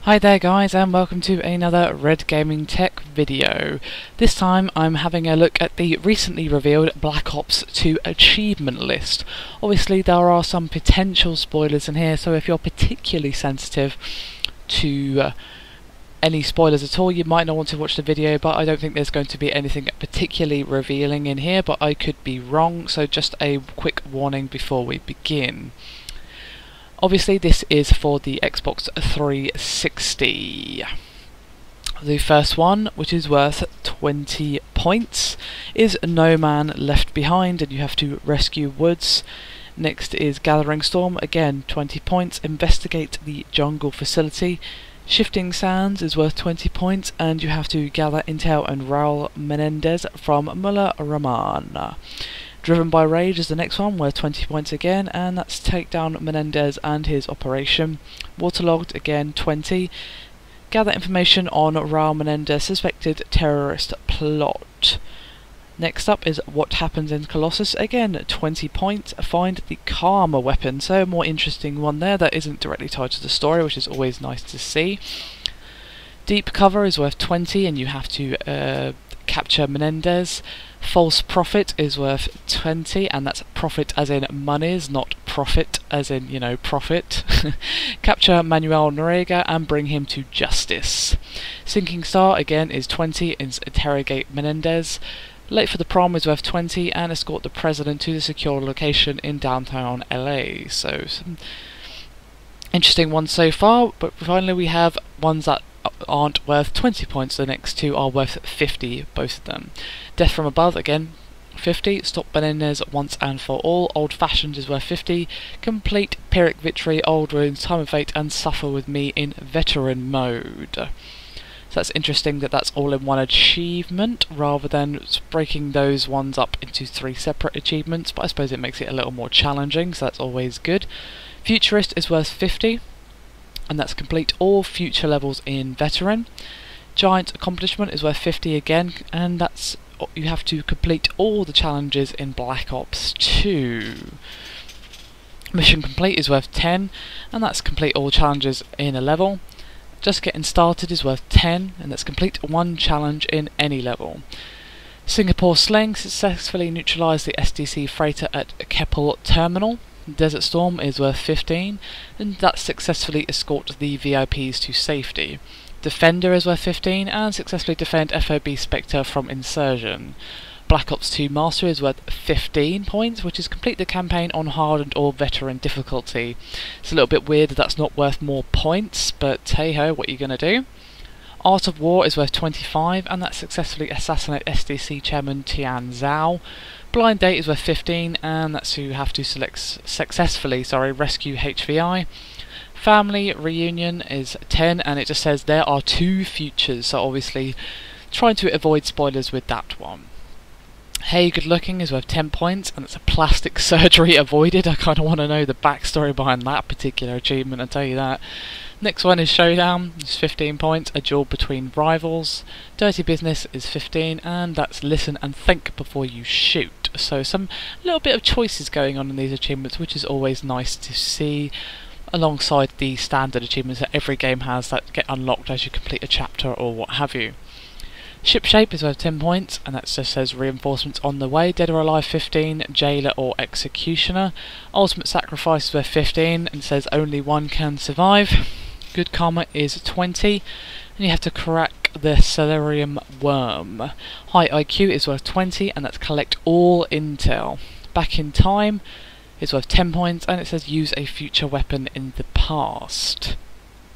Hi there guys, and welcome to another Red Gaming Tech video. This time I'm having a look at the recently revealed Black Ops 2 achievement list. Obviously there are some potential spoilers in here, so if you're particularly sensitive to any spoilers at all, you might not want to watch the video, but I don't think there's going to be anything particularly revealing in here, but I could be wrong, so just a quick warning before we begin. Obviously this is for the Xbox 360. The first one, which is worth 20 points, is No Man Left Behind, and you have to rescue Woods. Next is Gathering Storm, again 20 points, investigate the jungle facility. Shifting Sands is worth 20 points, and you have to gather intel and Raul Menendez from Mullah Rahman. Driven by Rage is the next one, worth 20 points again, and that's take down Menendez and his operation. Waterlogged, again 20. Gather information on Raul Menendez suspected terrorist plot. Next up is What Happens in Colossus, again 20 points. Find the Karma weapon, so a more interesting one there that isn't directly tied to the story, which is always nice to see. Deep Cover is worth 20, and you have to capture Menendez. False Prophet is worth 20, and that's profit as in monies, not profit as in, you know, profit. Capture Manuel Noriega and bring him to justice. Sinking Star again is 20, interrogate Menendez. Late for the Prom is worth 20, and escort the president to the secure location in downtown LA. So some interesting ones so far, but finally we have ones that aren't worth 20 points. The next two are worth 50, both of them. Death from Above, again 50. Stop Menendez once and for all. Old Fashioned is worth 50. Complete Pyrrhic Victory, Old Ruins, Time of Fate, and Suffer With Me in veteran mode. So that's interesting that that's all in one achievement rather than breaking those ones up into 3 separate achievements, but I suppose it makes it a little more challenging, so that's always good. Futurist is worth 50, and that's complete all future levels in veteran. Giant Accomplishment is worth 50 again, and that's you have to complete all the challenges in Black Ops 2. Mission Complete is worth 10, and that's complete all challenges in a level. Just Getting Started is worth 10, and that's complete one challenge in any level. Singapore Sling successfully neutralised the SDC freighter at Keppel Terminal. Desert Storm is worth 15, and that successfully escort the VIPs to safety. Defender is worth 15, and successfully defend FOB Spectre from insurgent. Black Ops 2 Master is worth 15 points, which is complete the campaign on hardened or veteran difficulty. It's a little bit weird that that's not worth more points, but hey ho, what are you going to do? Art of War is worth 25, and that successfully assassinate SDC chairman Tian Zhao. Blind Date is worth 15, and that's you have to successfully rescue HVI. Family Reunion is 10, and it just says there are 2 futures, so obviously trying to avoid spoilers with that one. Hey Good Looking is worth 10 points, and it's a plastic surgery avoided. I kind of want to know the backstory behind that particular achievement, I'll tell you that. Next one is Showdown, it's 15 points, a duel between rivals. Dirty Business is 15, and that's Listen and Think Before You Shoot. So some little bit of choices going on in these achievements, which is always nice to see, alongside the standard achievements that every game has that get unlocked as you complete a chapter or what have you. Shipshape is worth 10 points, and that just says reinforcements on the way. Dead or Alive 15, Jailer or Executioner. Ultimate Sacrifice is worth 15, and says only one can survive. Good Karma is 20, and you have to crack the Celerium Worm. High IQ is worth 20, and that's collect all intel. Back in Time is worth 10 points, and it says use a future weapon in the past.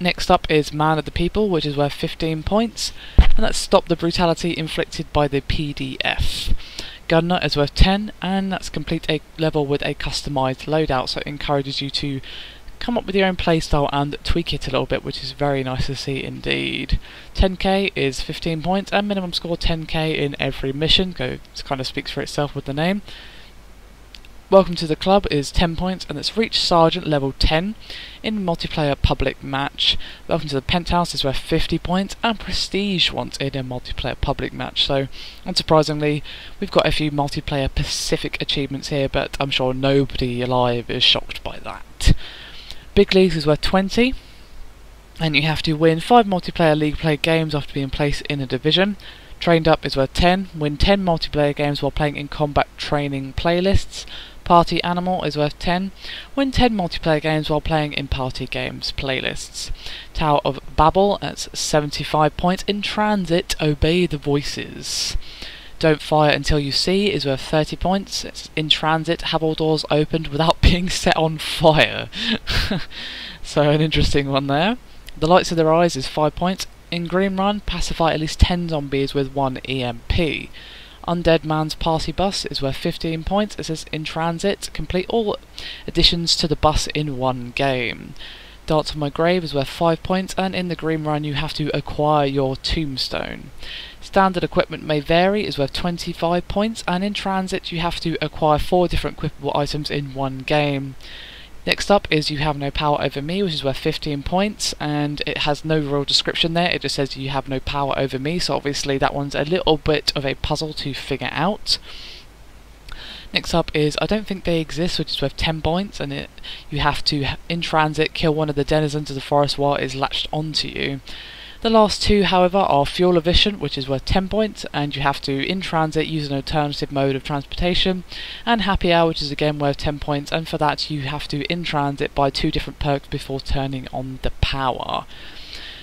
Next up is Man of the People, which is worth 15 points, and that's stop the brutality inflicted by the PDF. Gunner is worth 10, and that's complete a level with a customised loadout, so it encourages you to come up with your own playstyle and tweak it a little bit, which is very nice to see indeed. 10k is 15 points, and minimum score 10k in every mission. It kind of speaks for itself with the name. Welcome to the Club is 10 points, and it's reach Sergeant level 10 in multiplayer public match. Welcome to the Penthouse is worth 50 points, and Prestige once in a multiplayer public match. So, unsurprisingly, we've got a few multiplayer Pacific achievements here, but I'm sure nobody alive is shocked by that. Big Leagues is worth 20. And you have to win 5 multiplayer league play games after being placed in a division. Trained Up is worth 10. Win 10 multiplayer games while playing in combat training playlists. Party Animal is worth 10. Win 10 multiplayer games while playing in party games playlists. Tower of Babel, that's 75 points. In Transit, Obey the Voices. Don't Fire Until You See is worth 30 points. It's In Transit, have all doors opened without being set on fire. So an interesting one there. The Lights of Their Eyes is 5 points. In Green Run, pacify at least 10 zombies with 1 EMP. Undead Man's Party Bus is worth 15 points. It says In Transit, complete all additions to the bus in one game. Dance on My Grave is worth 5 points, and in the Green Run you have to acquire your tombstone. Standard equipment may vary is worth 25 points, and in Transit you have to acquire 4 different equipable items in one game. Next up is You Have No Power Over Me, which is worth 15 points, and it has no real description there, it just says you have no power over me, so obviously that one's a little bit of a puzzle to figure out. Next up is I Don't Think They Exist, which is worth 10 points, and you have to, in transit, kill one of the denizens of the forest while it is latched onto you. The last two, however, are Fuel Efficient, which is worth 10 points, and you have to, in transit, use an alternative mode of transportation, and Happy Hour, which is again worth 10 points, and for that you have to, in transit, buy 2 different perks before turning on the power.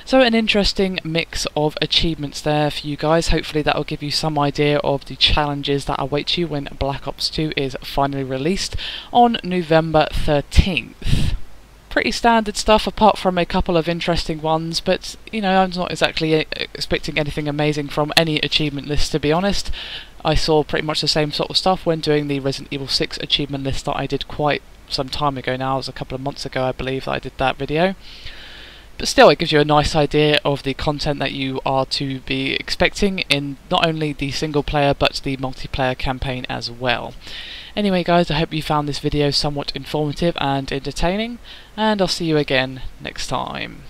So an interesting mix of achievements there for you guys. Hopefully that will give you some idea of the challenges that await you when Black Ops 2 is finally released on November 13th. Pretty standard stuff apart from a couple of interesting ones, but you know, I'm not exactly expecting anything amazing from any achievement list, to be honest. I saw pretty much the same sort of stuff when doing the Resident Evil 6 achievement list that I did quite some time ago now. It was a couple of months ago I believe that I did that video. But still, it gives you a nice idea of the content that you are to be expecting in not only the single player but the multiplayer campaign as well. Anyway guys, I hope you found this video somewhat informative and entertaining, and I'll see you again next time.